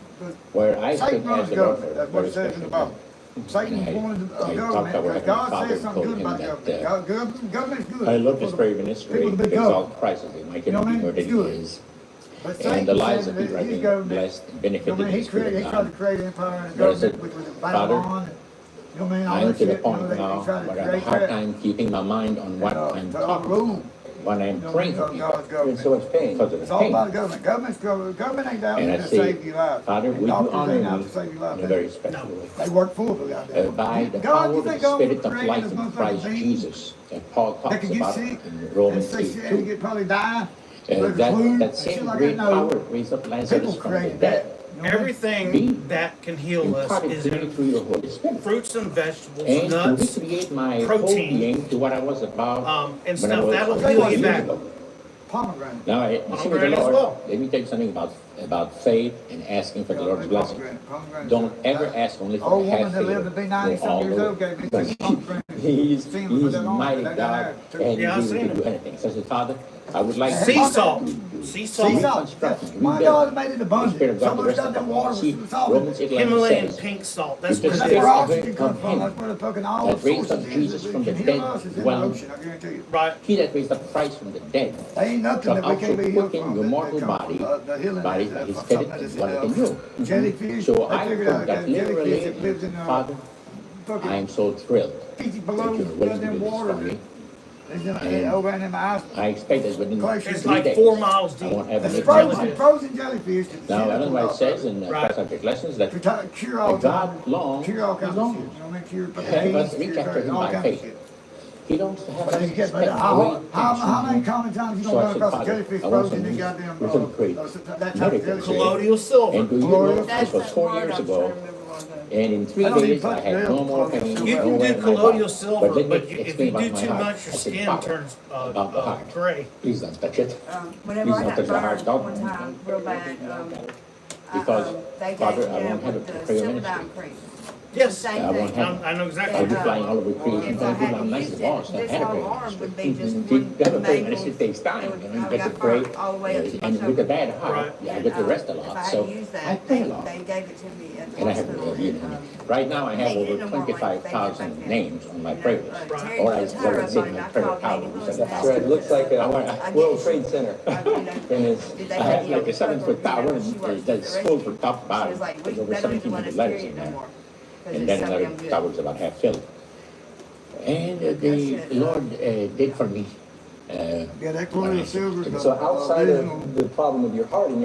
where I Satan could runs ask the Lord government. for a That's what very it says in special the Bible. thing. Satan I wanted talked a about government, what but God Heavenly says Father something told good him about that, government. Government's good. I love this For prayer the ministry people to be because governed. all crisis they might You know what I be mean? more than It's it good. is. But And Satan the lives said of people that have his been government, blessed and you know benefited what I in mean? the He Spirit tried of to God. create an empire and a But I said, government with Father, Babylon. You know what I mean? All I am that to the shit. You know, point they now tried to where I have a create hard that. time keeping my mind on what I'm To talking overrule. about when I'm You know, praying for God's people. You're in government. so much pain. Because of It's the all pain. about the government. Government ain't down And there I to say, save your life. Father, And would you doctors honor ain't me out to save your life. in a very special way? They work for the goddamn. By the God, power you of the think God Spirit would of create life this in motherfucking Christ being? Jesus that Paul They talks could get about sick in Romans and sick 8:2. and get probably die. With That flu, that and same shit like great that. No, power raised up people Lazarus from the created dead. that. You know what I mean? Everything that can heal us Imparted is to me in through your Holy Spirit. fruits and vegetables, And to nuts, recreate my whole protein, being to what I was about and when I stuff. was That'll 4 heal you years back. ago. Pomegranate. Now, you see with the Pomegranate as Lord, well. let me tell you something about faith and asking for the Lord's blessing. Pomegranate. Don't ever ask only for Old half woman that lived to favor. be 90-something years old gave me Because some pomegranate. He's Seen them for that long, mighty they done God, that. and Yeah, I've He seen will do him. anything. So I said, Father, I would like Sea to salt. Sea salt. Sea salt. reconstruct, My rebuild God made it the Spirit abundant. of God Some the of rest stuff of that the water See, was salt. Romans 8:11 Himalayan says, pink salt. That's It's what the it That's is. where Spirit oxygen of comes from. Him That's where the fucking all that the raised up sources Jesus is. from the Can dead heal us is in the dwelling. ocean, I guarantee you. Right. He that raised up Christ from the dead There ain't nothing shall that we also can't be healed quicken from. your that mortal come body from, the healing by that- His from Spirit something that dwelleth in you. Jellyfish. So They I figured out put that that jellyfish that literally, lives in Father, fucking I am so thrilled feet that below you're willing to goddamn do this water. for me. It's over in my eyes. I expect that within It's 3 like days, 4 miles I deep. won't have It's any frozen, jellyfish. frozen jellyfish. Now, I don't know what it says in Right. Subject Lessons that To cure all God time. long Cure all is kinds of long. shit. You know what I mean? Cure fucking Help us AIDS, reach cure after Him all by kinds of faith. shit. He don't have But us you get, but expect how great many things. common times you So gonna I run said, across a Father, jellyfish I want frozen in some goddamn little great that type of miracles jellyfish? here. Colloidal silver. And do you Colloidal- know, this was 4 years ago, and in 3 I don't even days I put had real no more colloidal pain, silver. You no can wear do in my body. colloidal silver, let me but if explain you do about my too heart. much, I your said, skin Father, turns about the heart. gray. Please don't touch it. Whenever I Please got don't touch the heart, burned don't. one time, real bad, Because, they Father, gave I me won't have with it the for prayer Silver ministry. Dime cream. Yes. Same I won't thing. have I know I'll exactly. be flying all over creation. If I Trying to do hadn't I'm nice used to the boss. it, I this had a whole prayer. arm would be just You gotta pray, and nails. it takes time. You know, you I get to got pray. burnt all the way up to my And with a shoulder. bad heart, Right. I get to rest a If I lot. had So used I that, pray they, a lot. they gave it to me at the And I have, hospital. you know, right now I have Hey, you over know more like 25,000 back names on my then. prayer You know, list. Right. Terry Or I put her would up sit on in him. my I prayer called tower Lady beside Willis the and house. asked That's right. It looks like I want- a World Trade Center. you in know, its did they I have have you like a 7-foot tower and that's full for top to She bottom. was like, we There's over they don't even let 1,700 us letters carry in it no there. more. 'Cause And it's then so another damn good. tower's about half filled. And the Lord did for me. Yeah, that Colonial Silver's So outside of the problem with your heart, and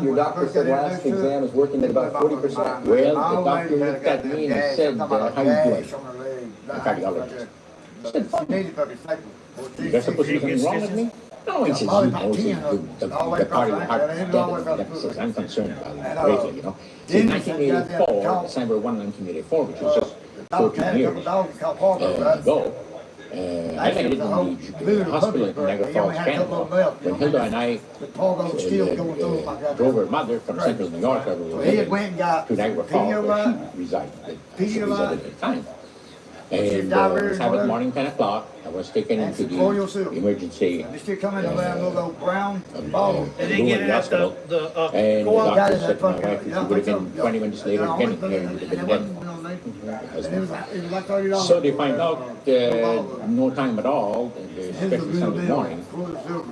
your doctor said last exam is working at about 40%. Well, the doctor looked at me and said, how you doing? The cardiologist. I said, fine. There's supposed to be something wrong with me? No, he says, you know, the part of your heart is dead. He says, I'm concerned about it greatly, you know. In 1984, December 1, 1984, which was just 14 years ago, I landed in the hospital in Niagara Falls, Canada, when Hilda and I drove her mother from central New York to Niagara Falls, where she resided at the time. And Sabbath morning, 10 o'clock, I was taken into the emergency They still coming around little brown ball. They didn't get it at the, and the co-op. doctor said to my wife, if you would have been 20 minutes later, Kenny would have been dead. So they find out no time at all, especially Sunday morning,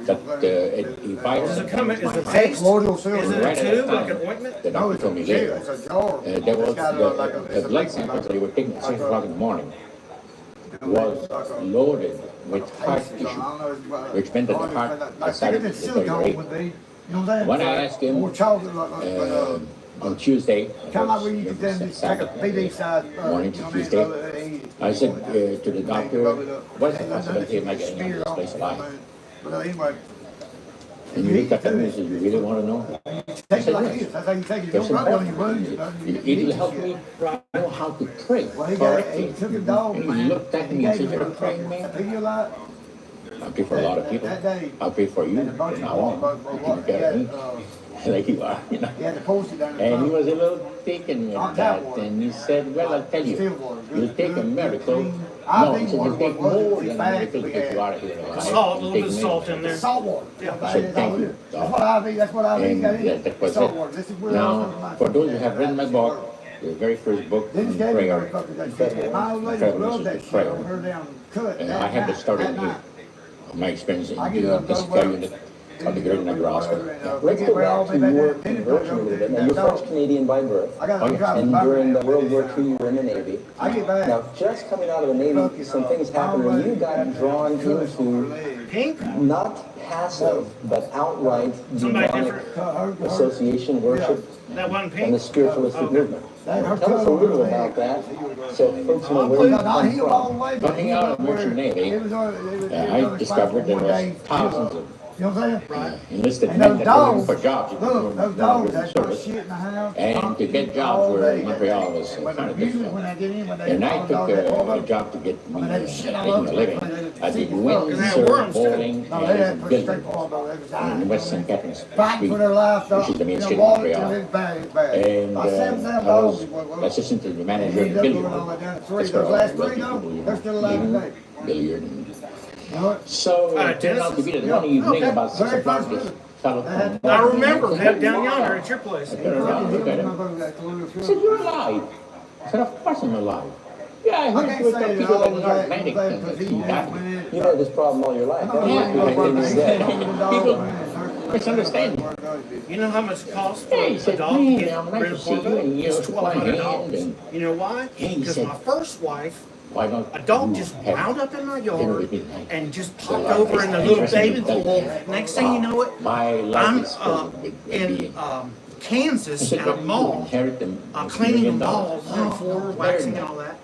that a virus Is it coming, is it Hey, paste? Colonial Is Silver. it right a at tube, the like an time. ointment? The No, doctor it's told me a later. jail, it's a jar. There was the blood samples that they were taking at 6 o'clock in the morning was loaded with heart tissue, which meant that the heart had started to deteriorate. When I asked him, on Tuesday, Kind of like when you get them, just take a BB Sabbath, size. morning to Tuesday, I said to the doctor, what's the possibility of my getting out of this place alive? But anyway, And he looked at me and said, you really want to know? take it like this. That's how you take it. You There's don't rub it on your important. wounds. It'll help me know how to pray Well, he got it. He correctly. took a dog, And man. he looked at me and said, you're a praying man. Pedialyte. I pray for a lot of people. That day. I'll pray for you And a bunch from of now on. You can care of me like you are, you know. he had to post it down the And he front. was a little taken with that, and he said, well, I'll tell you, it'll take a miracle. No, he said, it'll take more than a miracle to get you out of here alive. Salt, a It'll little take bit of salt in miracles. there. Salt water. Yeah. That's thank you. what I mean. That's what I mean. And that was Salt water. This is it. where Now, for those who have read my book, the very first book Then on he gave me prayer, motherfuckers that shit. My old lady Prayer loved that versus shit prayer. on her down cut. I have to start in here. My experience in I get the up, go Episcopal work. unit of the Greater Niagara Hospital. Let's go back to your conversion a little bit. Now, you're French Canadian by birth. I got Oh, to yes. drive And back during the now. World War II, you were in the Navy. I get back. Now, just coming out of the Navy, some things happened, and you got drawn into Pink? not passive, but outright Somebody demonic different? association, worship, That wasn't and the pink? spiritualistic Okay. movement. Tell us a little about that, so folks know where you come from. Coming out of Merchant Navy, I discovered there was thousands of You know what I'm saying? Right. enlisted And men those that were looking dogs, for jobs. look, those dogs, that's my shit in the house. And to get jobs were in Montreal was kind of difficult. When I get in, when they And I took a job to get me making a living. I did Windsor, bowling, No, they had and put billiards straight ball over every in time. West St. Catharines Fighting Street, for their life, which is the main street of water till Montreal. it's bad, it's bad. And I sent them I dogs. was assistant to the They manager of ended the up billiard doing all hall. that down to three. That's where Those all last the three, wealthy though, people they're still alive living, today. billiard. And You know what? so it turned out to be that one evening about 6 Very o'clock, first this one. fellow from I remember that down yonder at your place. I turned around, looked at him. I said, you're alive. I said, of course I'm alive. Yeah, I I heard can't you were say that people all in the was that, Atlantic that and that because he he died. went in. You had this problem all your life. haven't you? Yeah, Your name is dead. People misunderstand. You know how much it costs for Yeah, he a said, dog to man, get I'm rid nice of to see you, Corvette? and you It's shook my hand, $1,200. and You know why? Yeah, he Because said- my first wife, why don't a dog you just have wound up in my dinner yard with me tonight? and just So, popped over in the it's little interesting baby to tell pool. you. Next thing you know it, My life I'm is full of big in being. Kansas He said, at a "But you mall, inherit them cleaning a $1 million." mall, floor, Better waxing than and all that.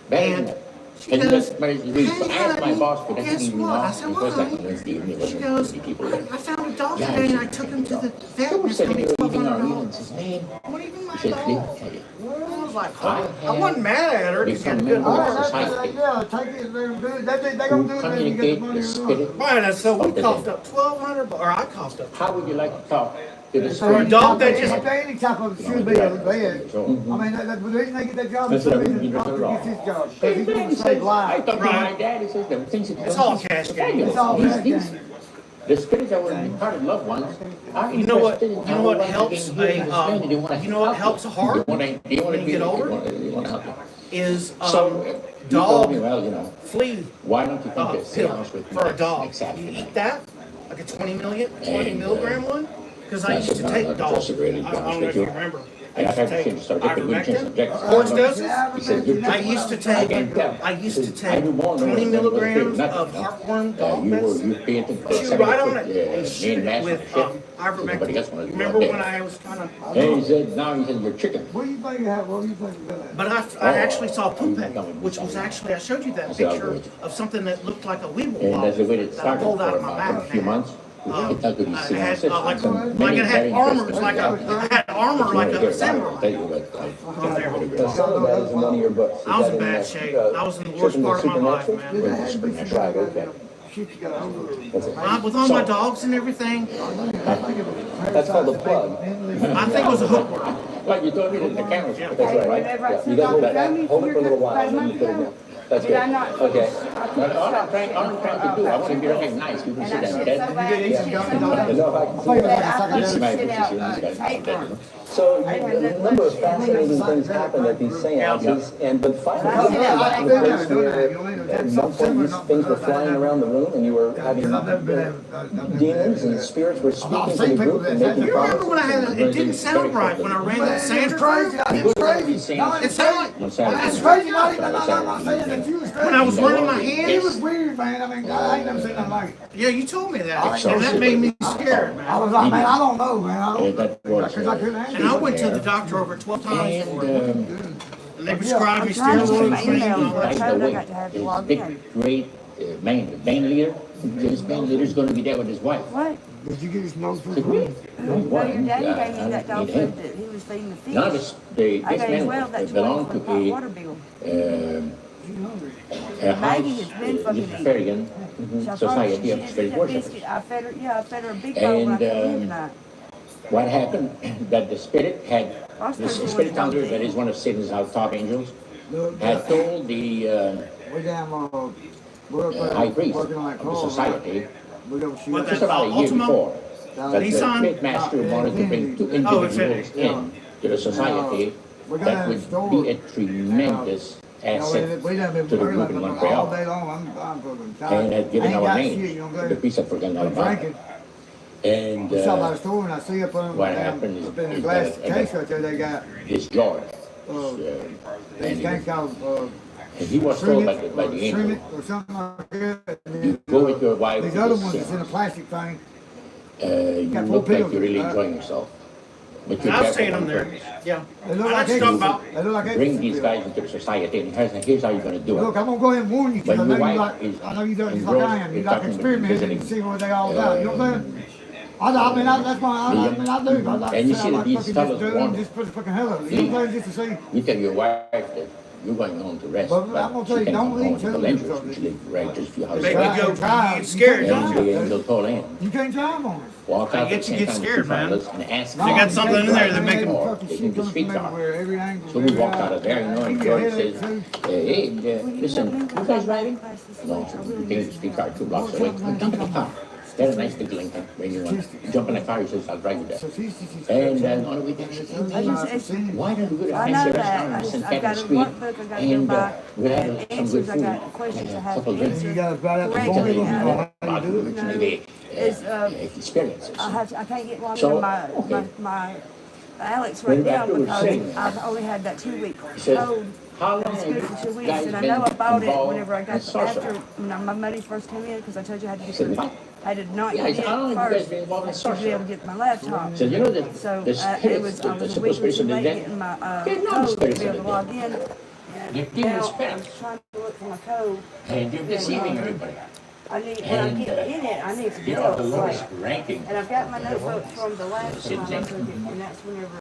Better than And that. she And goes, that's my reason. I asked my honey, boss, could I guess take evening what? I off? said, It "What, was like honey?" Wednesday evening, it She wasn't goes, 50 people there. I found a dog Yeah, today and he I said, took him to the vet So and we're it's sitting gonna here be eating our meal, and $1,200. says, man, What even my he says, dog? "Let me tell you, I was like, I I wasn't mad at her because she had a good become member of heart. society. Yeah, take it, they're good. They who gonna do it, then you get the communicate money. the spirit. Right, and so we of the coughed day. up $1,200, or I coughed up. How would you like to talk to the If For a spirit. dog that just- if any type of should be a bed. I mean, the reason they get that job is That's the what I reason mean, the doctor you're gets his wrong. job. Because he's going to save I lives. talked to my Right. dad, he says, the things that It's all cash game. It's all These- bad these- game. The spirits that were departed loved ones are You know what? interested in You know what how one helps can heal a this man. They wanna you know what help helps a you. heart They wanna when you be- get older? They wanna help you. is So, he told dog me, well, you know, flea why don't you come to a pill seance with me for a dog. next You Saturday? eat that, like a 20 And, milligram one, because I that's used to not- take not dog. just really I don't know if honest you with you. remember. I And used I've to had take to start taking good ivermectin, injections. horse doses. He said, "You're I used to I take can tell. I used to I take do more than 20 what- milligrams nothing, of no. heartworm dog You medicine. pay attention to Chew right on it and main shoot it mass with shit. Nobody ivermectin. else wanna do Remember that. when I was kind of, And he said, now he said, you're chicken. What do you think you have? What do you think you got? but I Oh, actually saw you poopy, become a which was actually, I showed you that That's how picture good. of something that looked like a weevil And ball that's the way it that I started pulled out for of my about a back. few months. We Um, got to these I had seances. like Some it many had very armor, interesting like things. I had armor like a samurai. I'll tell you what, I- On there. Now, some of that is in one of your books. Is I was that in bad the, shape. I was in the worst Children part of my life, Supernatural? man. There had to be some Right, okay. shit you got over. That's it. With all my dogs and everything, That's called the plug. I think it was a hookworm. Well, you told me that the camera's. That's right. Yeah. You gotta hold that, hold it for a little while, then you put it down. That's good. Okay. But all I'm trying to do, I want to be recognized. People sit down dead. I know if I can see Think that. about it, This it's like a is my position, these guys. So a number of fascinating things happen at these seances, and but finally, I you know, came to a place where at one point these things were flying around the room, and you were having demons and spirits were speaking to the group and making You remember when I promises. had, it didn't sound right when I ran that Sanders It's crazy. room? It's crazy. No, It it's sounded crazy. On Saturday. It's crazy. Not even, I'm not saying that you was crazy. when I was running my It was hands. weird, man. I mean, I ain't never seen nothing like it. Yeah, you told me that, I and that made me scared, I man. was like, man, I don't know, man. I Yeah, don't that know. was, Because I couldn't handle it. And I went to the doctor over 12 times for it, And, and they prescribed me trying to steroids get my and email. all by that. the I way, got to have to his log big, in. great band leader, this band leader's gonna be there with his wife. What? Did you get his nose for Said, really? Well, your daddy gave me that dog Need food him. that he was feeding the fish. None of us, this I gave man well that belonged to $20 water bill. a house, Maggie has been fucking eating. Luciferian So I Society of promised Spirit she just Worshippers. biscuit. I fed her a big bowl when I came in tonight. What happened, that the spirit had, I was the pretty sure spirit it was counselor, dog that food. is one of Satan's top angels, Look, had told the we damn, we're high priest working on that of the call. society, We don't shoot. What, just that about a year Ultimo? before, that the Nissan? pit master wanted to bring two Oh, individuals Infiniti, in to the society We're gonna that have a would store. be a tremendous asset We done been to the working group in like Montreal. all day long. I'm fucking tired. And had given I ain't our got names. shit, you know what I'm The saying? priest had forgotten all I'm about it. drinking. And I stop by the store and I see up on what happened is up in the is glass that- case right there, they got, his George. these And things called, he was told by Trinit, the angel, Trinit or something like that. And you then, go with your wife these to other this ones that's in a seance. plastic thing. You got look four like pills, you're really right? enjoying yourself. But you're I've careful seen them on there, purpose. yeah. They look I like know what you're talking about. They look like Bring ecstasy these pills. guys into the society, and here's how you're gonna do Look, it. I'm gonna go ahead and warn you, because I When know your you wife like, is I know you don't, just engrossed like I am, you in like talking, experimenting visiting, and see what they all about, you know what I'm saying? I mean, that's why, I mean, I do, I like And you to see say, I that like these fucking fellas just do want it, just put the fucking hell of it, you know what I'm saying, just to see. You tell your wife that you're going home to rest, But I'm but gonna she tell you, can't don't come home leave to the till lenses, you- which live right just a few houses Make me away. go, you get scared, don't And you? the angel told him, You can't drive on it. walk out I get the you same get time with scared, two man. fellas and ask They got them. something in there that make them. Fucking They shit can comes speak from to 'em. everywhere, every angle. So we walked out of there, you know, and George says, hey, listen, you guys riding? No, you can't speak car 2 blocks away. Jump in the car. They had a nice big Lincoln, when you want to jump in the car, he says, I'll drive you there. And on the way there, she said, why don't we go to a I know fancy that. restaurant in I've got a Street? workbook I gotta go And by. we had And some good answers, I food. got questions I And a have couple to of drinks. You answer. gotta find out the Correctly, phone, yeah. About which maybe experiences. I can't get logged So, in okay. my Alex When right now after we're because sitting, I've only had that 2-week He says, code. how long It's have good you for 2 weeks, guys and I been know I bought it involved whenever I in got sorcery? after my money first came in because I told you I had to said, get what? I did not Yeah, get it how long have you guys first been involved in to be able sorcery? to get my laptop. So you know that So the it spirits, was the I was a super week or spirits two of the late dead, getting my they're not the code to spirits be of able the to log dead. in. They're demon Now I'm spirits. trying to look for my code. And you're deceiving everybody. I need when I And, get in it, I need to You get are the up. lowest Like, ranking. and I've got my notebook from the last time I Citizen. took it, and that's whenever